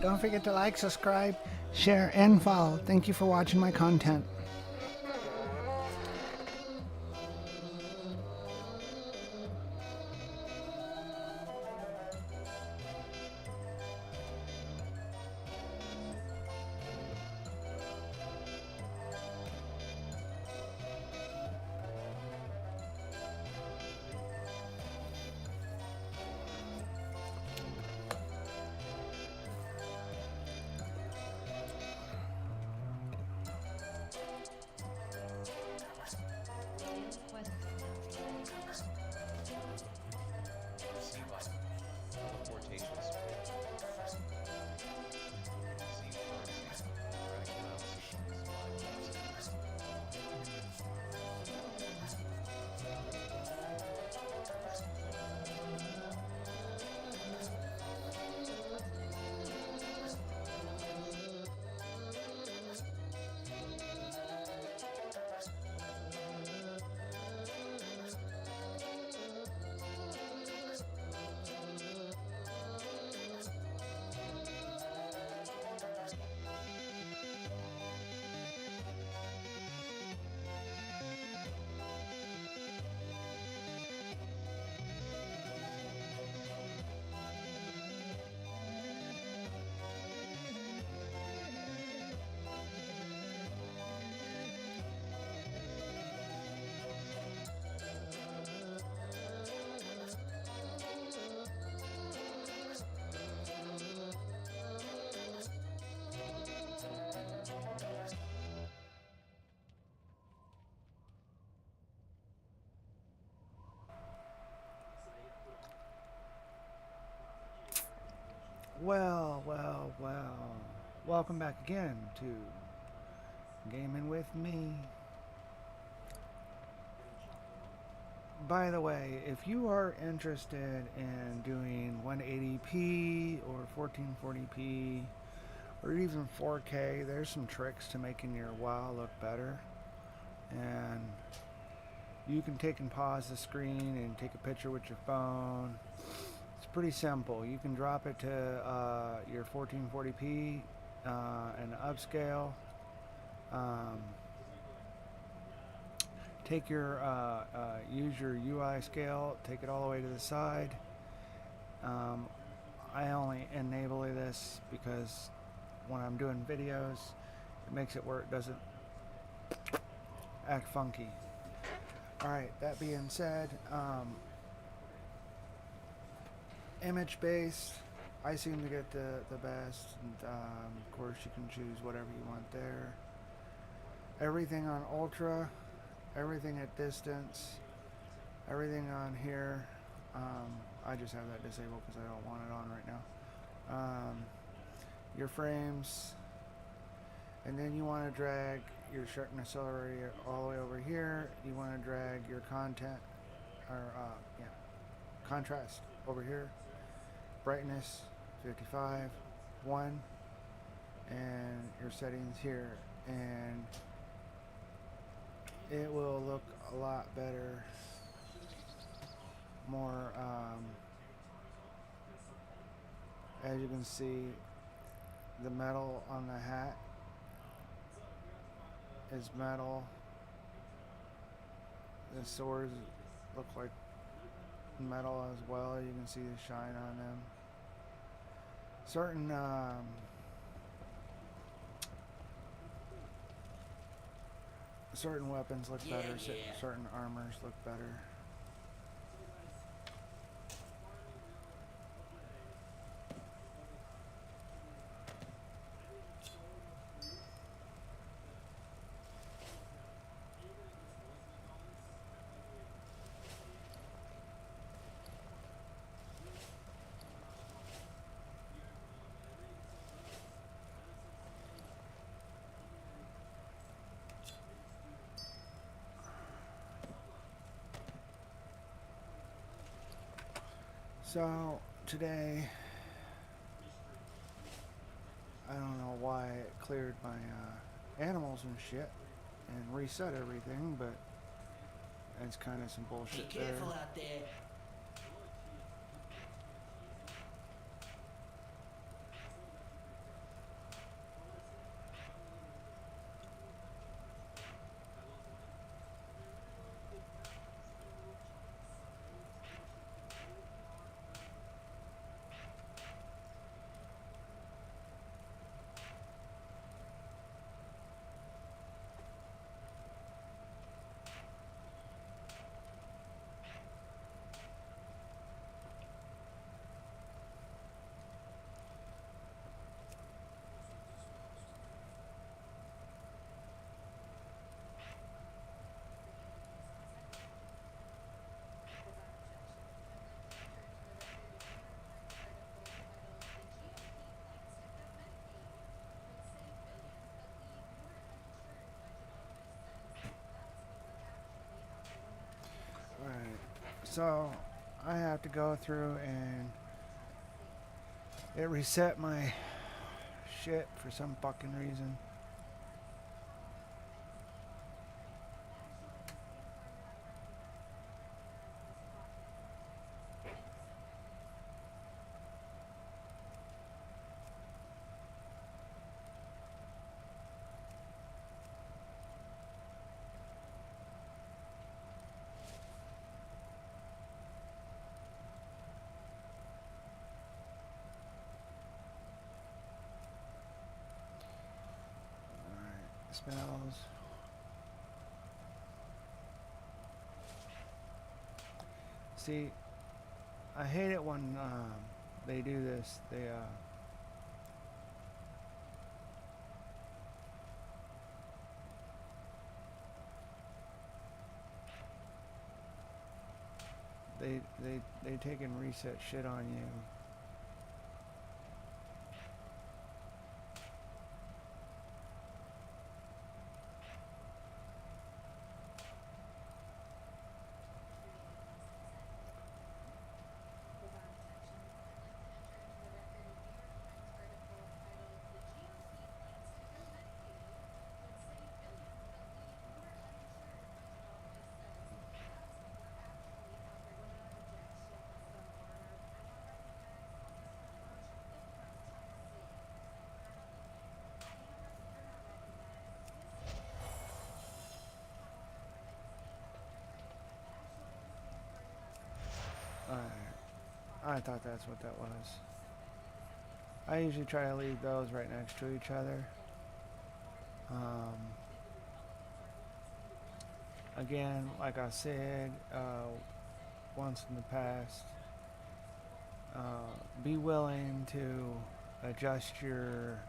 Don't forget to like, subscribe, share, and follow. Thank you for watching my content. Well. Welcome back again to Gaming with me. By the way, if you are interested in doing 180p or 1440p or even 4K, there's some tricks to making your WoW look better. And you can take and pause the screen and take a picture with your phone. It's pretty simple. You can drop it to your 1440p and upscale. Take your use your UI scale, take it all the way to the side. I only enable this because when I'm doing videos, it makes it where it doesn't act funky. Alright, that being said, image based, I seem to get the best. And, of course, you can choose whatever you want there. Everything on ultra, everything at distance, everything on here. I just have that disabled because I don't want it on right now. Your frames, and then you want to drag your sharpen accelerator all the way over here. You want to drag your content or contrast over here. Brightness 55, 1, and your settings here, and it will look a lot better, more as you can see, the metal on the hat is metal. The swords look like metal as well. You can see the shine on them. Certain weapons look better. Certain armors look better. So today, I don't know why it cleared my animals and shit and reset everything, but it's kind of some bullshit there. Be careful out there. So I have to go through and it reset my shit for some fucking reason. Spells. See, I hate it when they do this. They take and reset shit on you. I thought that's what that was. I usually try to leave those right next to each other. Again, like I said once in the past, be willing to adjust your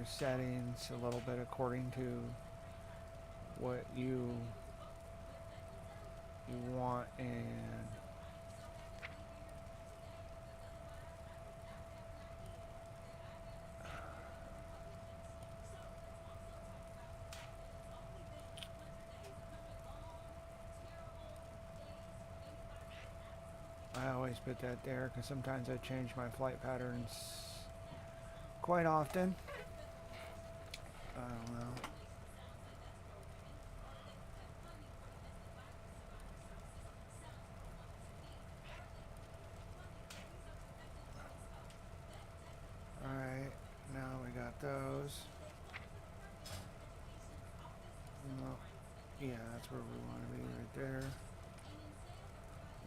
settings a little bit according to what you want, and I always put that there because sometimes I change my flight patterns quite often. I don't know. Alright, now we got those. Well, yeah, that's where we want to be, right there.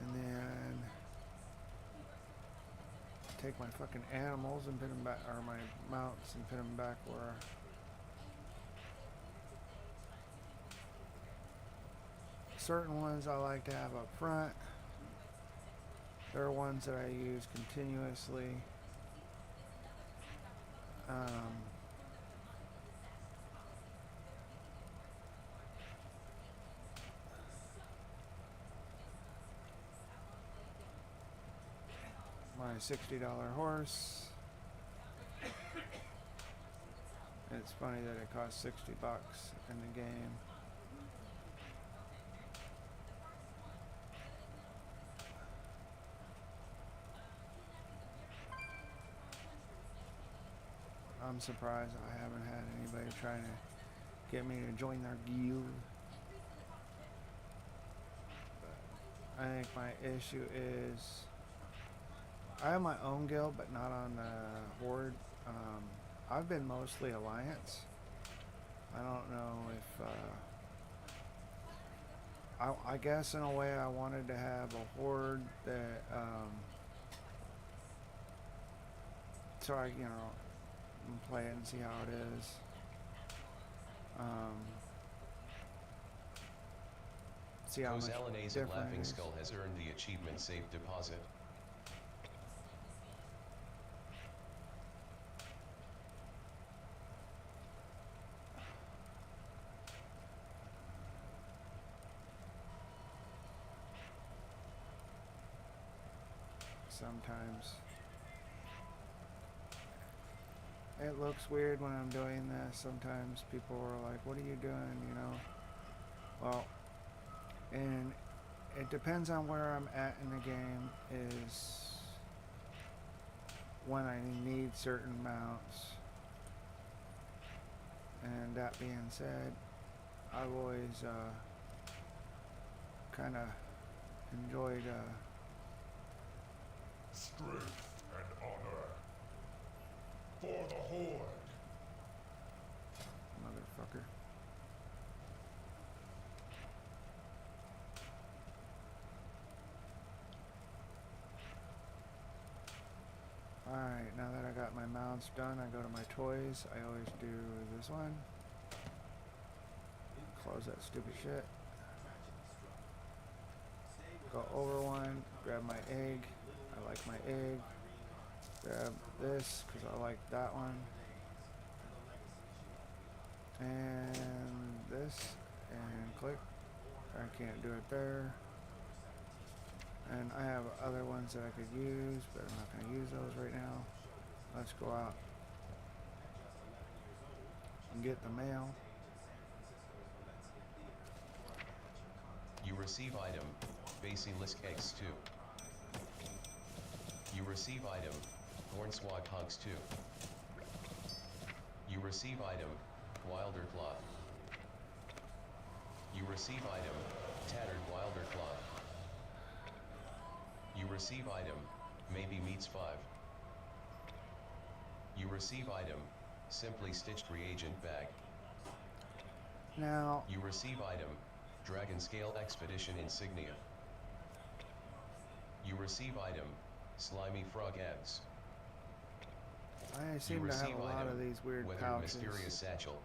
And then take my fucking animals and put them back, or my mounts and put them back where. Certain ones I like to have up front. There are ones that I use continuously. My $60 horse. It's funny that it costs $60 in the game. I'm surprised I haven't had anybody trying to get me to join their guild. But I think my issue is I have my own guild, but not on the Horde. I've been mostly Alliance. I don't know if I guess in a way I wanted to have a Horde that so I play it and see how it is. See how much Ozalana's different Laughing it is. Skull has earned the achievement Safe Deposit. Sometimes it looks weird when I'm doing this. Sometimes people are like, what are you doing, Well, and it depends on where I'm at in the game is when I need certain mounts. And that being said, I've always kind of enjoyed Strength and honor. For the Horde. motherfucker. Alright, now that I got my mounts done, I go to my toys. I always do this one. Close that stupid shit. Go over one, grab my egg. I like my egg. Grab this, because I like that one. And this, and click. I can't do it there. And I have other ones that I could use, but I'm not going to use those right now. Let's go out and get the mail. You receive item, Basilisk Eggs 2. You receive item, Hornswogg Hogs 2. You receive item, Wilder Cloth. You receive item, Tattered Wilder Cloth. You receive item, Maybe Meats 5. You receive item, Simply Stitched Reagent Bag. Now, You receive item, Dragon Scale Expedition Insignia. You receive item, Slimy Frog Eggs. I You seem to have receive a lot item, of these weird Weathered pouches. Mysterious Satchel.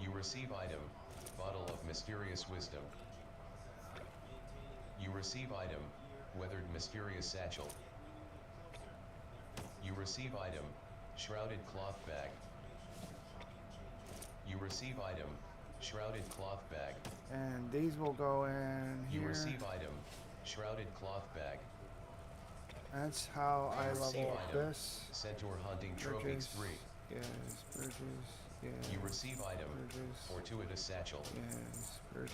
You receive item, Bottle of Mysterious Wisdom. You receive item, Weathered Mysterious Satchel. You receive item, Shrouded Cloth Bag. You receive item, Shrouded Cloth Bag. And these will go in You here. receive item, Shrouded Cloth Bag. That's how I Receive level up item, this. Centaur Hunting Trophies Bridges. 3. Yes, bridges. Yes. You receive item, Bridges. Fortuitous Satchel. Yes, bridges.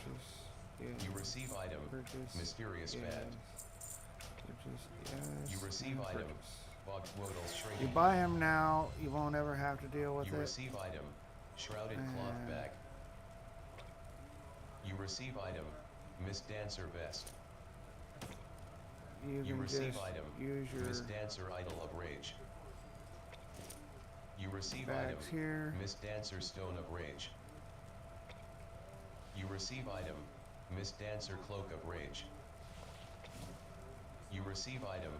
Yes. You receive item, Bridges. Mysterious Yes. Band. Bridges. Yes. You receive and item, bridges. Bogtwodel's You Shrinking. buy them now, you won't ever have to deal with You it. receive item, Shrouded Cloth And- Bag. You receive item, Miss Dancer Vest. You You can receive just item, use your Miss Dancer Idol of Rage. You receive item, bags here. Miss Dancer Stone of Rage. You receive item, Miss Dancer Cloak of Rage. You receive item,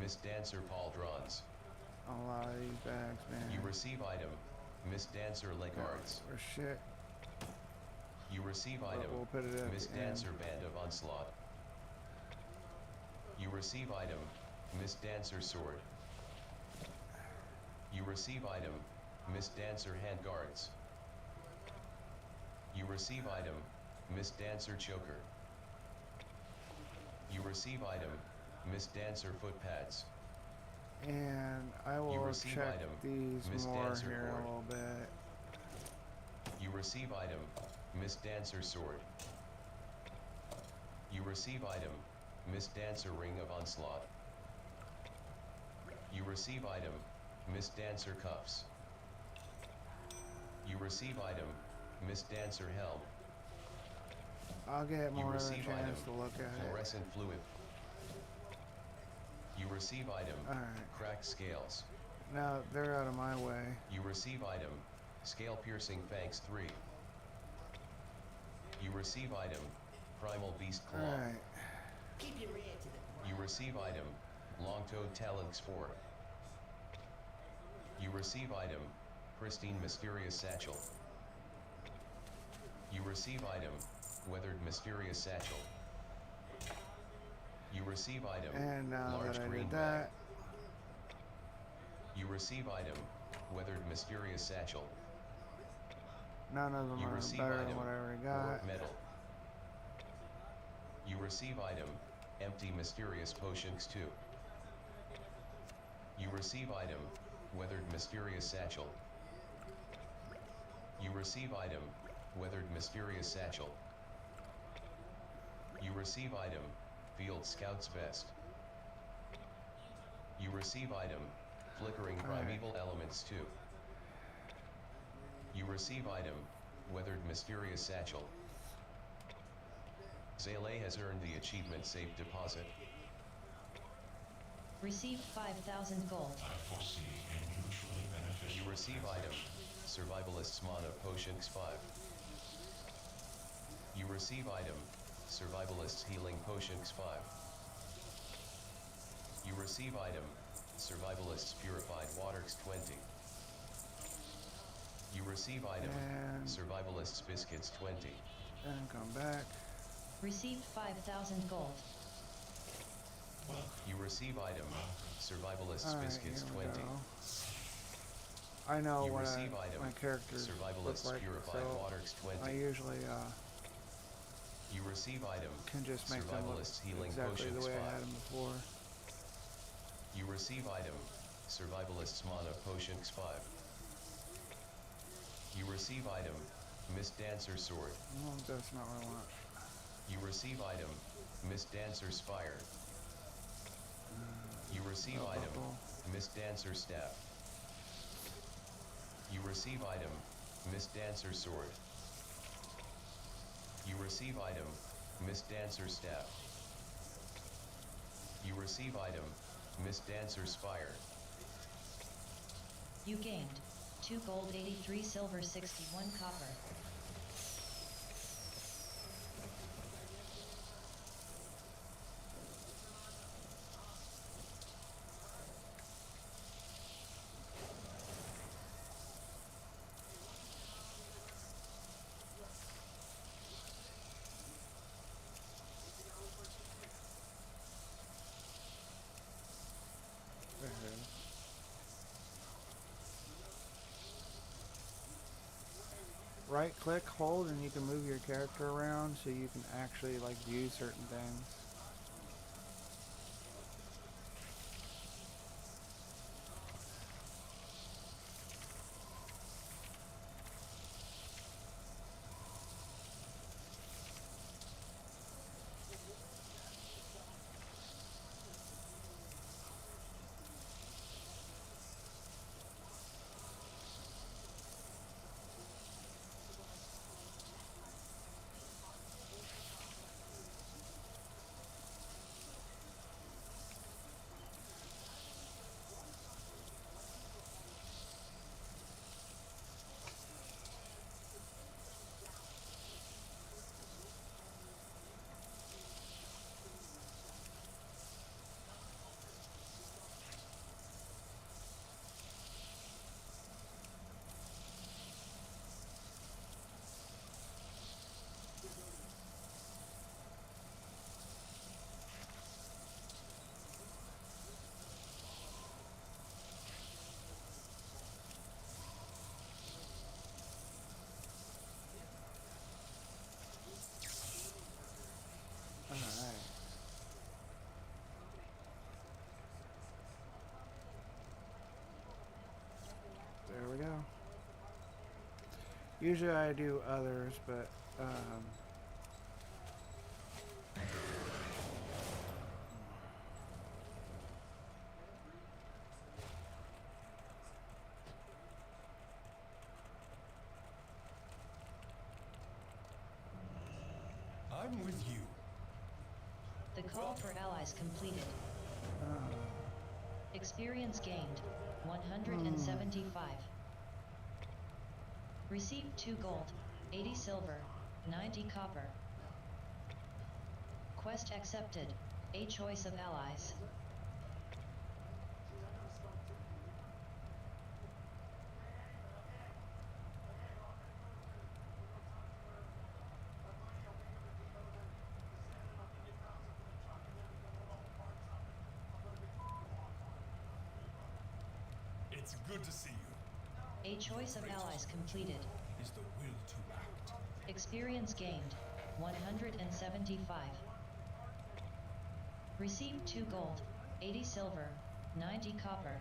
Miss Dancer Pauldrons. A lot of these bags, man. You receive item, Miss Dancer Legards. Or shit. You receive But item, we'll put it at Miss the end. Dancer Band of Onslaught. You receive item, Miss Dancer Sword. You receive item, Miss Dancer Handguards. You receive item, Miss Dancer Choker. You receive item, Miss Dancer Footpads. And I will receive check item, these Miss more Dancer here Cord. a little bit. You receive item, Miss Dancer Sword. You receive item, Miss Dancer Ring of Onslaught. You receive item, Miss Dancer Cuffs. You receive item, Miss Dancer Helm. I'll get You more of a receive item, chance to look at it. Fluorescent Fluid. You receive item, Alright. Cracked Scales. Now they're out of my way. You receive item, Scale Piercing Fangs 3. You receive item, Primal Beast Claw. Alright. Keep your ear to the You receive item, Long-Toed Talons 4. You receive item, Pristine Mysterious Satchel. You receive item, Weathered Mysterious Satchel. You receive item, And now Large that I Green did Bag. that, You receive item, Weathered Mysterious Satchel. none of them You are receive better item, than what I already Warp got. Metal. You receive item, Empty Mysterious Potions 2. You receive item, Weathered Mysterious Satchel. You receive item, weathered mysterious satchel. You receive item, Field Scout's vest. You receive item, flickering primeval elements 2. You receive item, weathered mysterious satchel. Zale has earned the achievement safe deposit. Received 5,000 gold. I foresee a mutually beneficial. You receive item, Survivalist's Mana Potions 5. You receive item, Survivalist's Healing Potions 5. You receive item, Survivalist's Purified Waters 20. You receive item, And- Survivalist's Biscuits 20. And come back. Received 5,000 gold. You receive item, Survivalist's Alright, Biscuits here we 20. go. I know You what receive item, my characters look Survivalist's like, Purified so Waters 20. I usually You receive item, can just make them look Survivalist's Healing exactly the Potions way 5. I had them before. You receive item, Survivalist's Mana Potions 5. You receive item, Miss Dancer Sword. No, that's not what I want. You receive item, Miss Dancer Spire. You receive Belt item, buckle. Miss Dancer Staff. You receive item, Miss Dancer Sword. You receive item, Miss Dancer Staff. You receive item, Miss Dancer Spire. You gained 2 gold, 83 silver, 61 copper. There it is. Right click, hold, and you can move your character around so you can actually like view certain things. Alright. There we go. Usually I do others, but I'm with you. The call for allies completed. Experience gained 175. Received 2 gold, 80 silver, 90 copper. Quest accepted. A choice of allies. It's good to see you. A choice of allies completed. Is the will to act. Experience gained 175. Received 2 gold, 80 silver, 90 copper.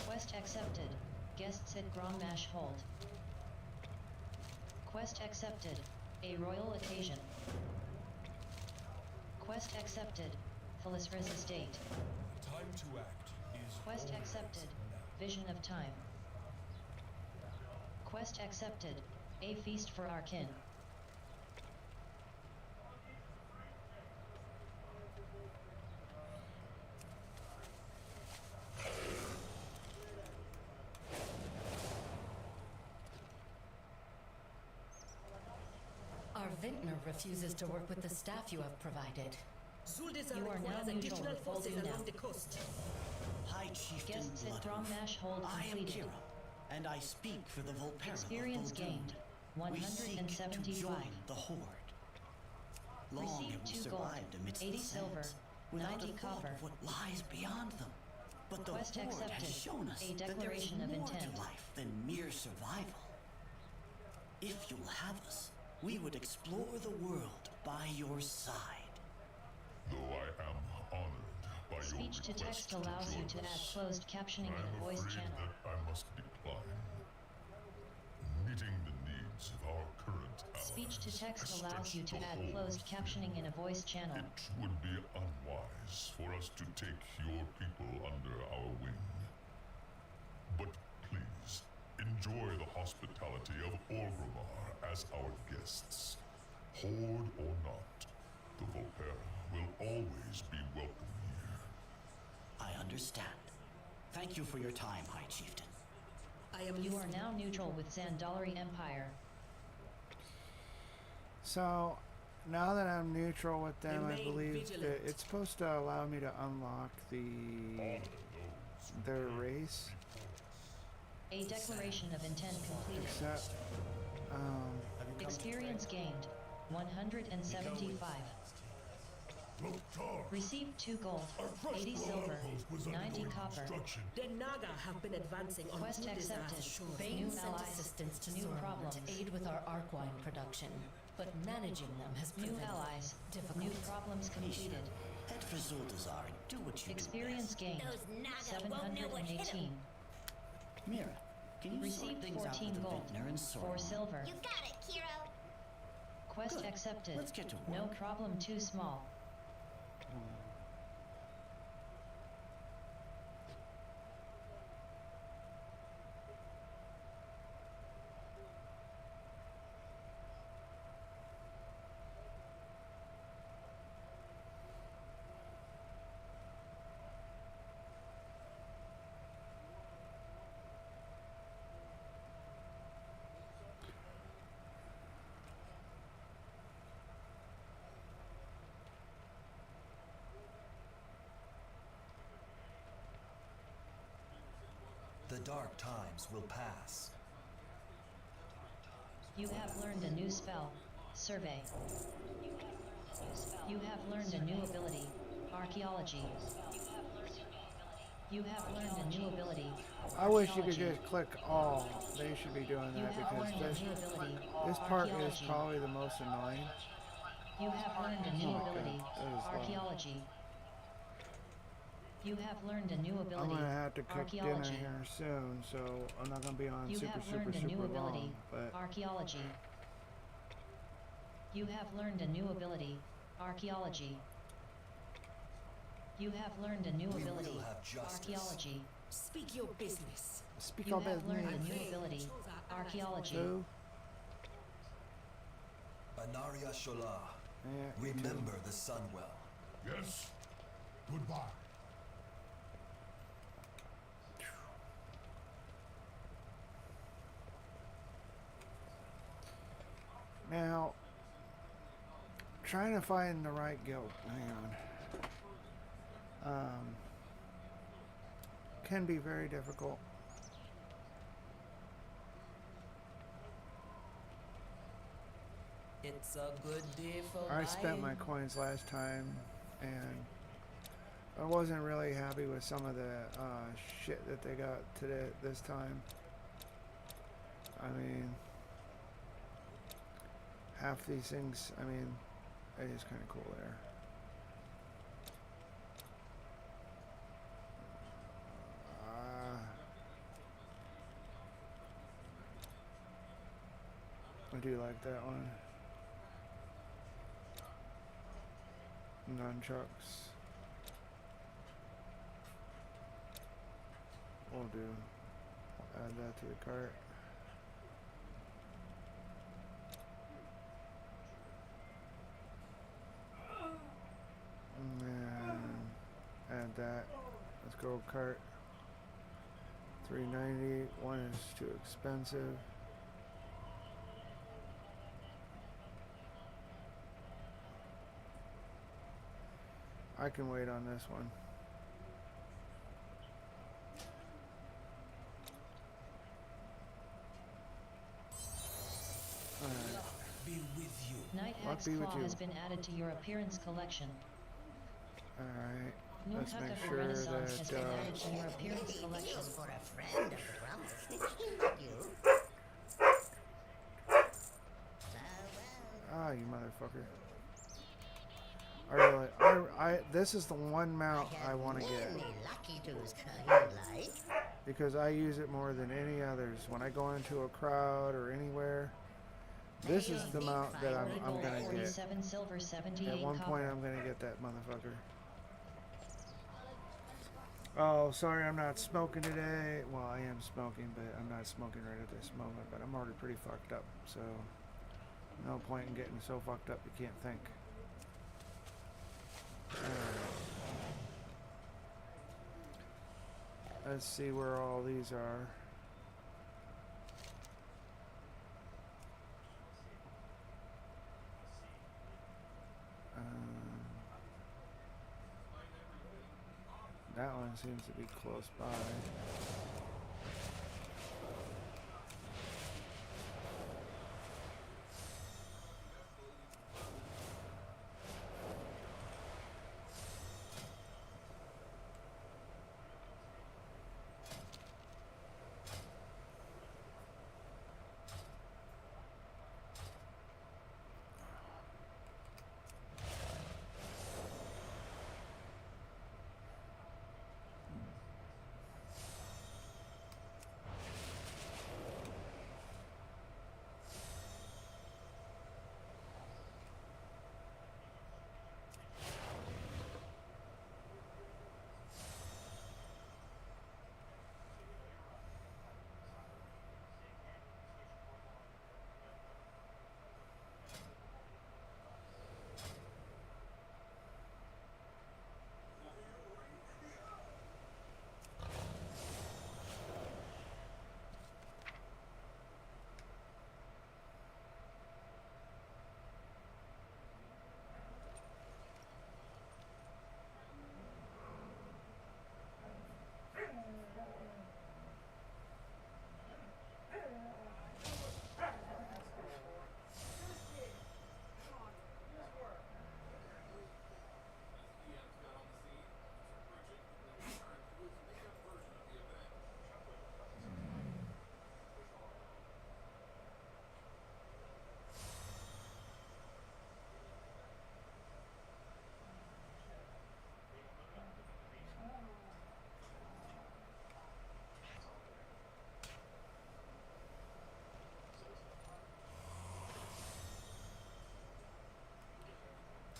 Quest accepted. Guests at Grommash hold. Quest accepted. A royal occasion. Quest accepted. Felisra's estate. The time to act is Quest always accepted. now. Vision of time. Quest accepted. A feast for our kin. Our vintner refuses to work with the staff you have provided. Zuldazar You are now requires neutral additional with forces Vol'juna. along the coast. High Chieftain Guests at Bloodhoof. Grommash hold I am completed. Kira, and I speak for the Volpera Experience of Vol'juna. gained. We seek to 175. join the Horde. Long Received have we 2 gold, survived amidst 80 the silver, sands, without 90 a thought copper. of what lies beyond them. But the Quest Horde accepted. has shown us A that there is declaration of more intent. to life than mere survival. If you'll have us, we would explore the world by your side. Though I am honored by your Speech to request text allows you join to add us, closed captioning in I'm a voice afraid channel. that I must decline. Meeting the needs of our current allies Speech to text has allows you to stretched the add whole closed thing. captioning in a voice channel. It would be unwise for us to take your people under our wing. But please, enjoy the hospitality of Orgrimmar as our guests. Horde or not, the Volpera will always be welcome here. I understand. Thank you for your time, High Chieftain. I am You are listening. now neutral with Zandalari Empire. So, now that I'm neutral with them, I Remain believe vigilant. that it's supposed to allow me to unlock their race. A declaration of intent completed. Except, Experience gained. 175. Loktar, Received 2 gold, our first 80 silver, outpost was 90 undergoing copper. construction. The Naga have been advancing on Quest Zuldazar's accepted. shore. Bane New sent allies, assistance to new Sorn problems. to aid with our arc wine production, but managing them has New proven allies. difficult. New problems completed. Head for Zuldazar and do what you Experience do gained. Those Naga won't know what hit 718. 'em. best. Mira, can you sort Received things out 14 with the gold, vintner and 4 Sorn? silver. You got it, Kiro. Quest Good. accepted. Let's get to No work. problem too small. The dark times will pass. You have learned a new spell. Survey. You have learned a new ability. Archaeology. You have learned a new ability. I wish you could Archaeology. just click all. They should be doing You that have because learned a new ability. this part is Archaeology. probably the most annoying. You have learned a new Oh my ability. God, that is loud. Archaeology. You have learned a new I'm ability. gonna have to cook dinner Archaeology. here soon, so I'm not gonna be on You super have super learned a super new ability. long. But Archaeology. You have learned a new ability. Archaeology. You have learned a new We will ability. have justice. Archaeology. Speak your business. speak You all have learned a business. new ability. Archaeology. Who? Anaria Shola, Yeah, you too. remember the sun well. Yes. Goodbye. Now, trying to find the right guild, hang on, can be very difficult. It's a good day for I spent my buying. coins last time, and I wasn't really happy with some of the shit that they got today this time. I mean, half these things, I mean, it is kind of cool there. I do like that one. Nunchucks. We'll do. We'll add that to the cart. And then add that. Let's go cart. $3.90. One is too expensive. I can wait on this one. Alright. Be with you. Night Luck Hag's be with Claw you. has been added to your appearance collection. Alright. Let's Moontuck make of the sure Renaissance has been that added to your appearance collection. For a friend of trouble. You? ah, you motherfucker. This is the one mount I want to get. Lucky twos you like. Because I use it more than any others. When I go into a crowd or anywhere, this is the mount that I'm Gold gonna get. 47, silver 78, At one copper. point, I'm gonna get that motherfucker. Oh, sorry, I'm not smoking today. Well, I am smoking, but I'm not smoking right at this moment. But I'm already pretty fucked up, so no point in getting so fucked up you can't think. Let's see where all these are. That one seems to be close by.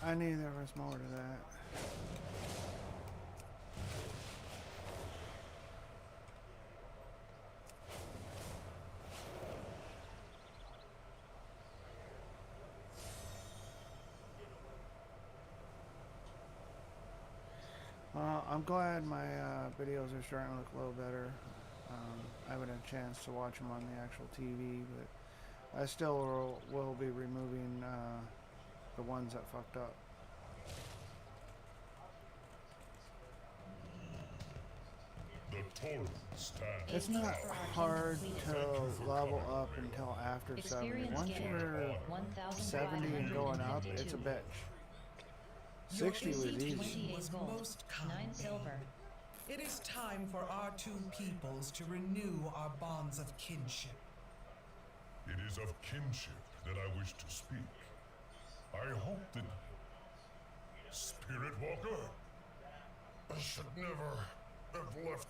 I knew there was more to that. I'm glad my videos are starting to look a little better. I haven't had a chance to watch them on the actual TV, but I still will be removing the ones that fucked up. The torrent stands. It's not hard to level up until after 70. Experience Once gained. you're 70 and going up, it's a bitch. 60 was easy. 28 gold, most 9 kind. silver. It is time for our two peoples to renew our bonds of kinship. It is of kinship that I wish to speak. I hope that... Spirit Walker? I should never have left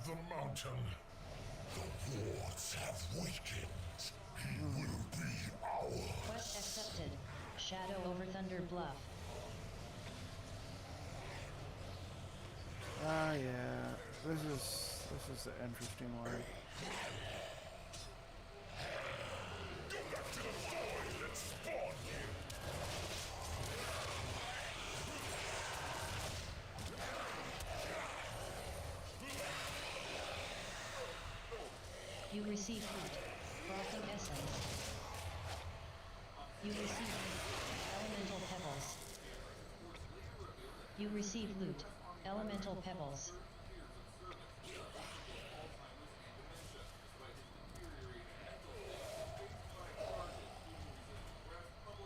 the mountain. The wards have weakened. Quest accepted. Shadow over Thunder Bluff. Ah, yeah. This is an interesting one. You receive loot. Frothing essence. You receive loot. Elemental pebbles. You receive loot. Elemental pebbles.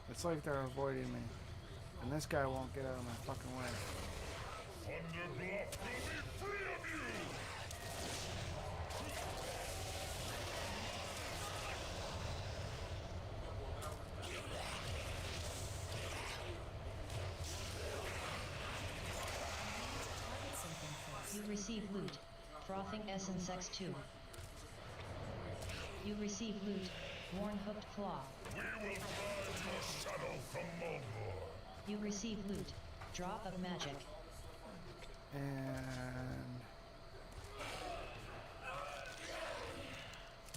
It's like they're avoiding me. And this guy won't get out of my fucking way. Thunder Bluff will be free of you! You receive loot. Frothing Essence X2. You receive loot. Worn Hooked Claw. We will drive your shadow from Mulgore. You receive loot. Drop of Magic. And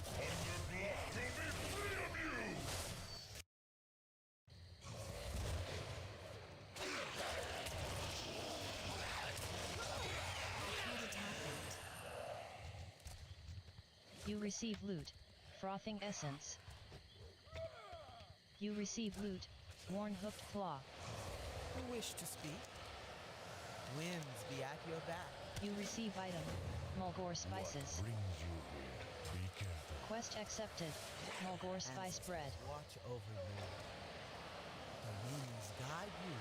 Thunder Bluff will be free of you! You receive loot. Frothing Essence. You receive loot. Worn Hooked Claw. Who wish to speak? Winds be at your back. You receive item. Mulgore Spices. Brings you here. Be careful. Quest accepted. Mulgore Spice Bread. Watch over you. The winds guide you.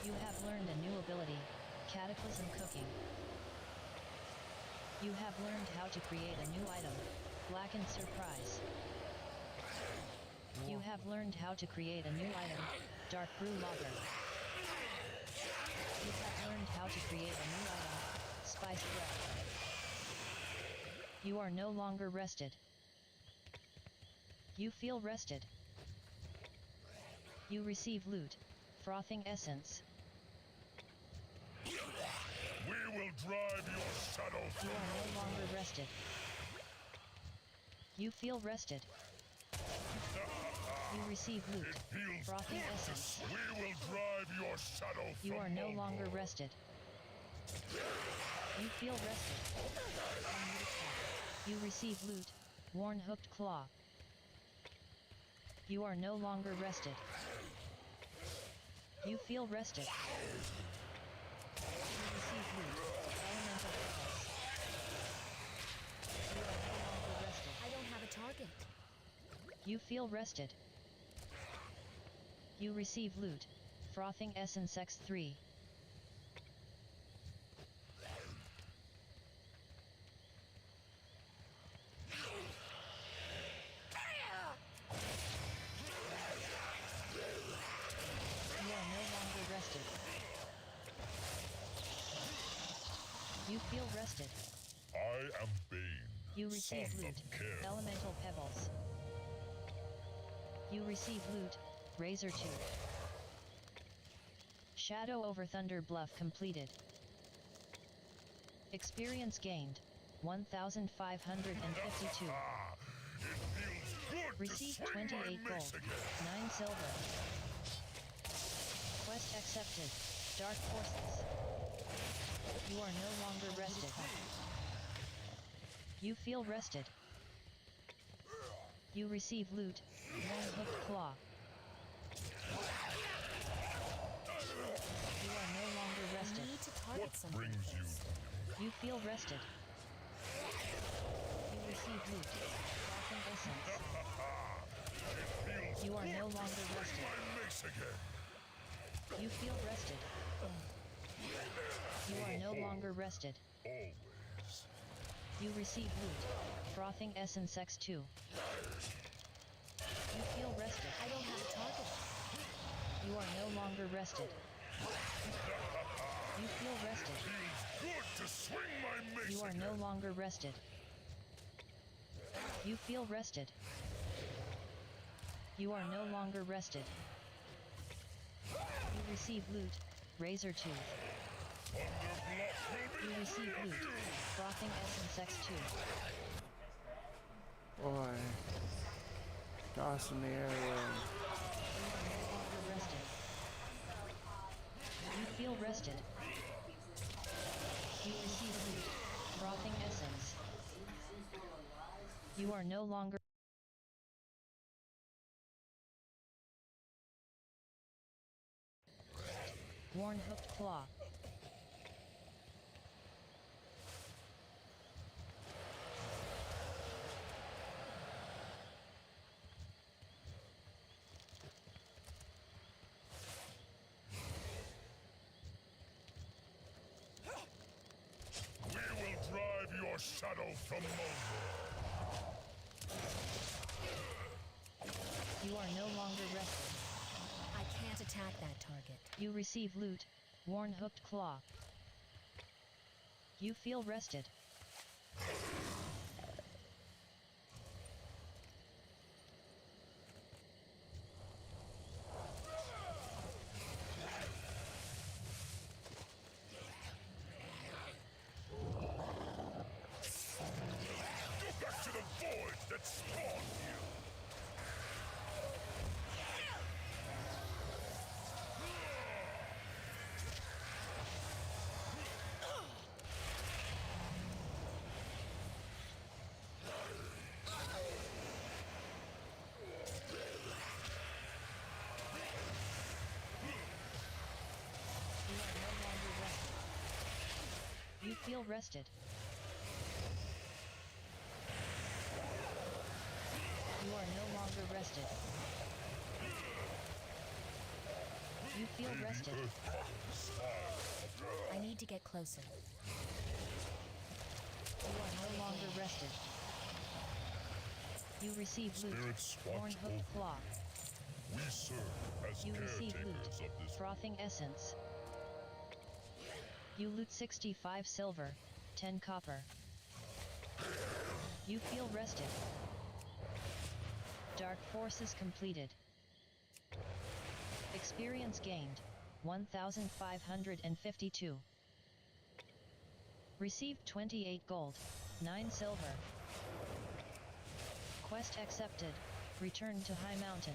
You have learned a new ability. Cataclysm Cooking. You have learned how to create a new item. Blackened Surprise. You have learned how to create a new item. Dark Brew Lager. You have learned how to create a new item. Spice Bread. You are no longer rested. You feel rested. You receive loot. Frothing Essence. We will drive your shadow You from are no longer rested. You feel rested. You receive loot. It feels Frothing good. Essence. We will drive your shadow You from are no Mulgore. longer rested. You feel rested. You receive loot. Worn Hooked Claw. You are no longer rested. You feel rested. You receive loot. Elemental Pebbles. You are no longer rested. I don't have a target. You feel rested. You receive loot. Frothing Essence X3. You are no longer rested. You feel rested. I am Bane. You receive son loot. of Care. Elemental Pebbles. You receive loot. Razor Tooth. Shadow over Thunder Bluff completed. Experience gained. 1,552. Ah, it feels good Receive to swing 28 my gold. mace again. 9 silver. Quest accepted. Dark Forces. You are no longer rested. You feel rested. You receive loot. One Hooked Claw. You are no longer rested. Need to target What something. brings you? You feel rested. You receive loot. Frothing Essence. It feels You are good no to longer swing rested. my mace again. You feel rested. You are no longer rested. Always. You receive loot. Frothing Essence X2. You feel rested. I don't have a target. You are no longer rested. You feel rested. Feels good to swing my mace You are again. no longer rested. You feel rested. You are no longer rested. You receive loot, razor tooth. You receive loot, frothing essence X2. Boy. Tossing the airway. You are no longer rested. You feel rested. You receive loot, frothing essence. You are no longer. Worn hooked claw. We will drive your shadow from Mordor. You are no longer rested. I can't attack that target. You receive loot, worn hooked claw. You feel rested. Go back to the void that spawned you. You are no longer rested. You feel rested. You are no longer rested. You feel rested. I need to get closer. You are no longer rested. You receive loot, Spirits worn watch hooked over. claw. We serve as You receive caretakers loot, of this frothing essence. You loot 65 silver, 10 copper. You feel rested. Dark forces completed. Experience gained, 1552. Received 28 gold, 9 silver. Quest accepted, return to High Mountain.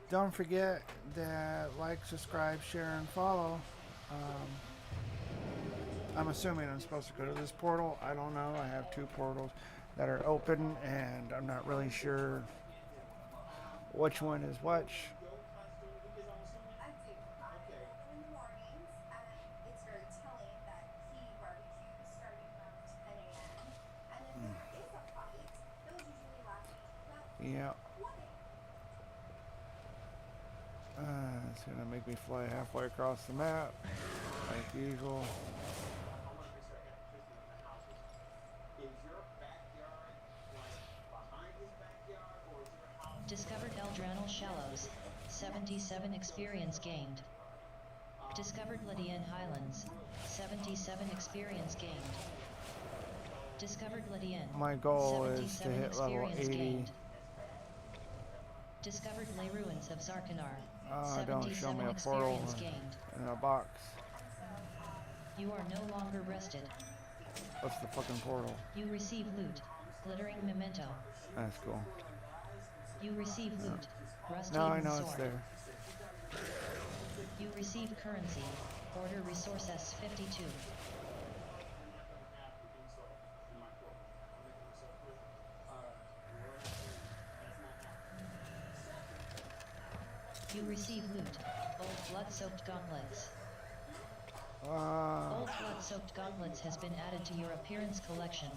Don't forget that like, subscribe, share, and follow. I'm assuming I'm supposed to go to this portal. I don't know. I have 2 portals that are open, and I'm not really sure which one is which. Yeah. It's gonna make me fly halfway across the map, like usual. Discovered Eldranal Shallows. 77 experience gained. Discovered Lydian Highlands. 77 experience gained. Discovered Lydian. My goal is to 77 hit level experience 80. gained. Discovered Ley Ruins of Zarkanar. Don't show me 77 a portal experience gained. in a box. You are no longer rested. What's the fucking portal? You receive loot. Glittering memento. That's cool. You receive loot. Rust Now I Eaten know sword. it's there. You receive currency. Order resource S52. You receive loot. Old blood-soaked gauntlets. Old blood-soaked gauntlets has been added to your appearance collection.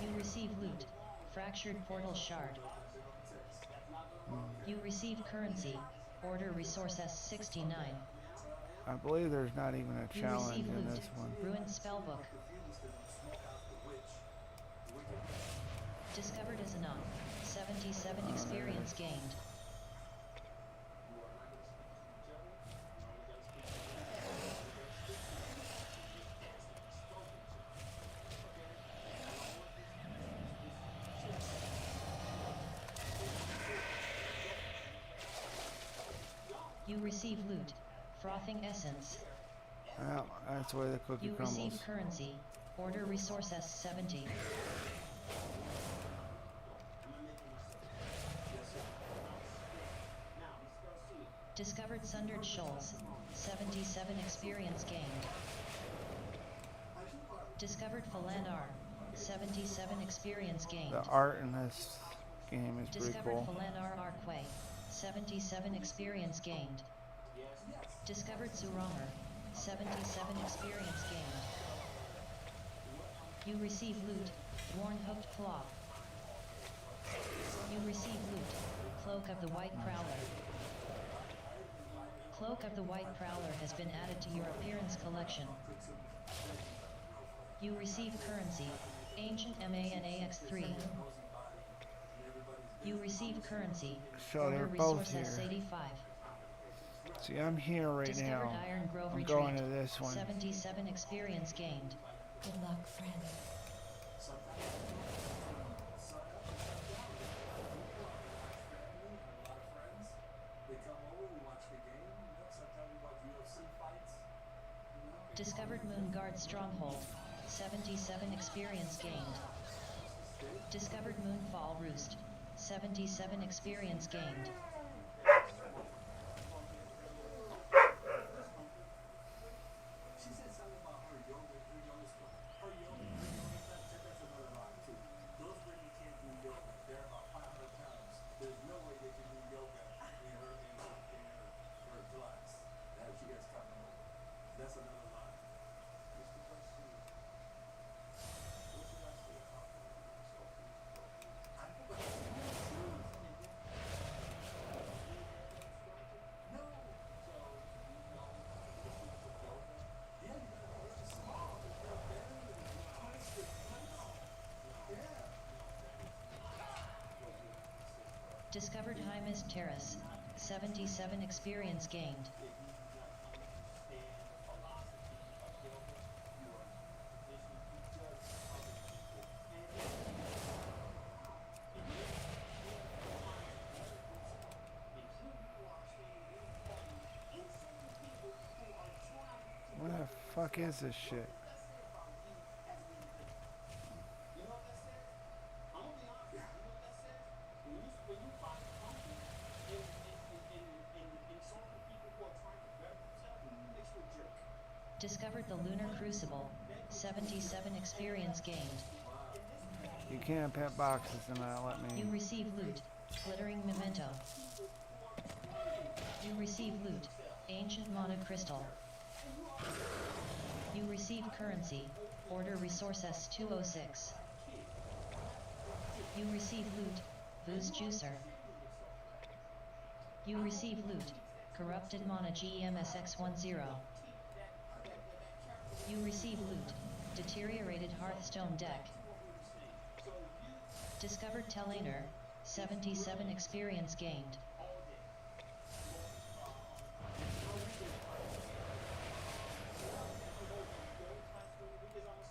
You receive loot. Fractured portal shard. You receive currency. Order resource S69. I believe there's not even a You challenge receive in loot. this one. Ruined spellbook. Discovered as an 77 experience gained. You receive loot. Frothing essence. Well, that's where the cookie You crumbles. receive currency. Order resource S70. Discovered Sundered Shoals. 77 experience gained. Discovered Falanar. 77 experience gained. The art in this game is pretty Discovered cool. Falanar Arquay. 77 experience gained. Discovered Zuranger. 77 experience gained. You receive loot. Worn hooked claw. You receive loot. Cloak of the White Prowler. Cloak of the White Prowler has been added to your appearance collection. You receive currency. Ancient MANAX3. You receive currency. So they're Order both resource here. S85. See, I'm here right Discovered now. Iron Grove I'm Retreat. going to this one. 77 experience gained. Good luck, friend. Discovered Moonguard Stronghold. 77 experience gained. Discovered Moonfall Roost. 77 experience gained. Discovered High Mist Terrace. 77 experience gained. What the fuck is this shit? Discovered the Lunar Crucible. 77 experience gained. You can't pet boxes and not let You me. receive loot. Glittering memento. You receive loot. Ancient mana crystal. You receive currency. Order resource S206. You receive loot. Booze juicer. You receive loot. Corrupted mana GEMSX10. You receive loot. Deteriorated Hearthstone deck. Discovered Telener. 77 experience gained.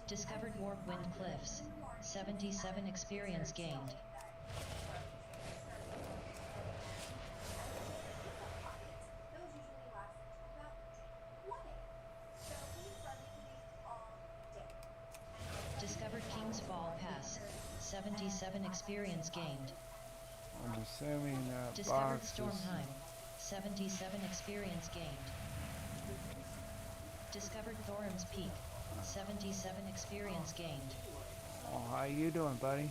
Discovered Warpwind Cliffs. 77 experience gained. Discovered King's Fall Pass. 77 experience gained. I'm assuming that Discovered box is. Stormheim. 77 experience gained. Discovered Thoram's Peak. 77 experience gained. Oh, how you doing, buddy?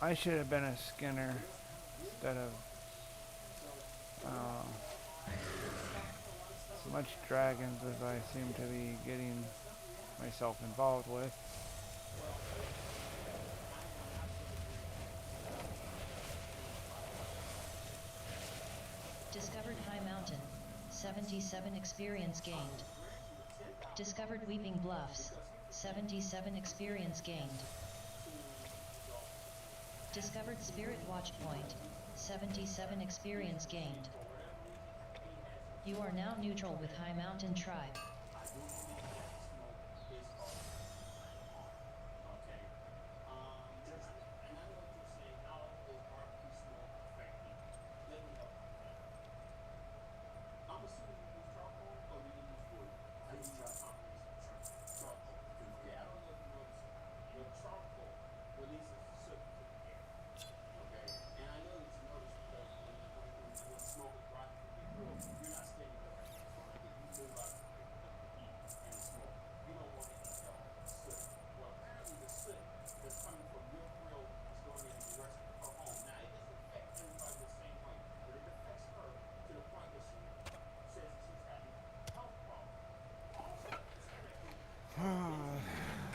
I should have been a Skinner instead of as much dragons as I seem to be getting myself involved with. Discovered High Mountain. 77 experience gained. Discovered Weeping Bluffs. 77 experience gained. Discovered Spirit Watch Point. 77 experience gained. You are now neutral with High Mountain Tribe.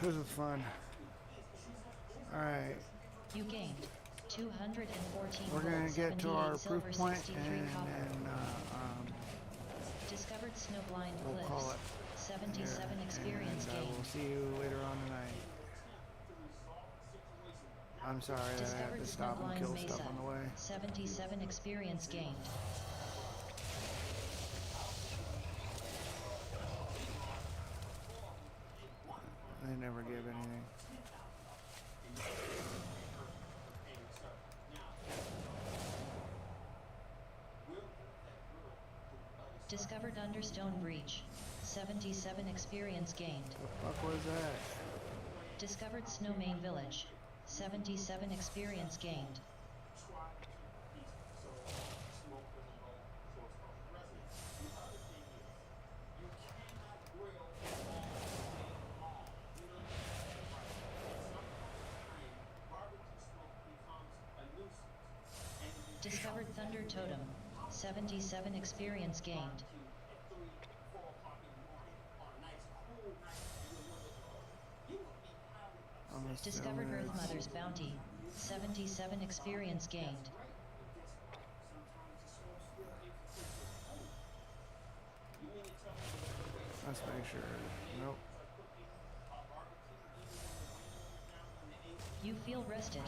This is fun. Alright, You gained 214 we're gonna gold, get to our 78 proof silver, point 63 and copper. then Discovered Snowblind we'll call Cliffs. it 77 there, experience and gained. we'll see you later on tonight. I'm sorry that I have Discovered to stop and kill Snowblind Mesa. stuff on the way. 77 experience gained. They never give anything. Discovered Understone Breach. 77 experience gained. The fuck was that? Discovered Snowmain Village. 77 experience gained. Discovered Thunder Totem. 77 experience gained. I'm Discovered assuming Earth it's- Mother's Bounty. 77 experience gained. Let's make sure. Nope. You feel rested.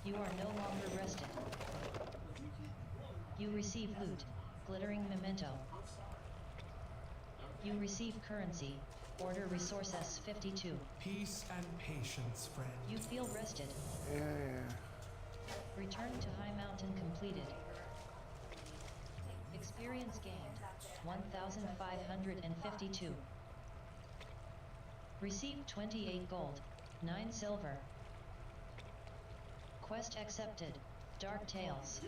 You are no longer rested. You receive loot. Glittering memento. You receive currency. Order resource S52. Peace and patience, friend. You feel rested. Yeah. Return to High Mountain completed. Experience gained 1,552. Received 28 gold, 9 silver. Quest accepted. Dark Tales.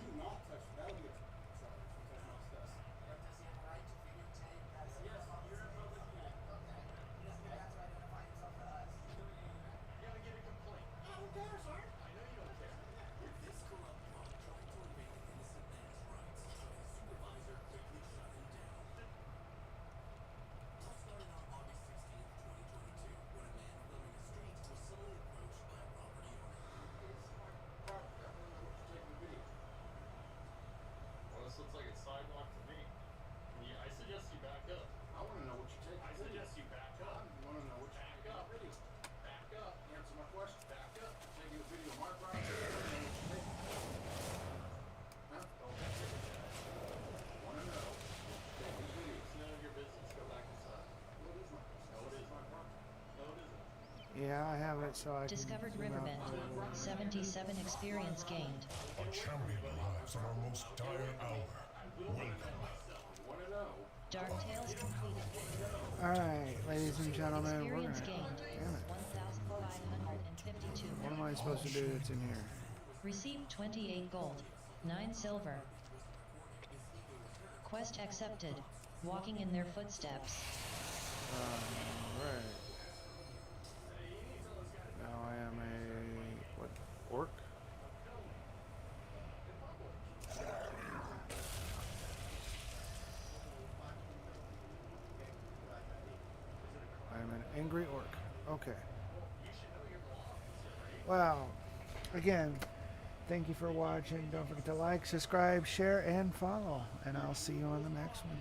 Looks like it's sidewalk to me. I suggest you back up. I want to know what you take. I suggest you back up. I want to know what you back up. Video. Back up. Answer my question. Back up. Taking a video of my property. I want to know what you take. Huh? Don't take it. Want to know. Taking a video. It's none of your business. Go back inside. What is my business? No, it is my property. No, it isn't. Yeah, I have it, so I Discovered can zoom out Riverbend. a little bit. 77 experience gained. Our champion lives in our most dire hour. Welcome. Dark Tales completed. Alright, ladies and gentlemen, we're gonna... Experience gained Damn it. 1,552. What am I supposed to do that's in here? Received 28 gold, 9 silver. Quest accepted. Walking in their footsteps. Right. Now I am a... what? Orc? I am an angry orc. Okay. Wow. Again, thank you for watching. Don't forget to like, subscribe, share, and follow. And I'll see you on the next one.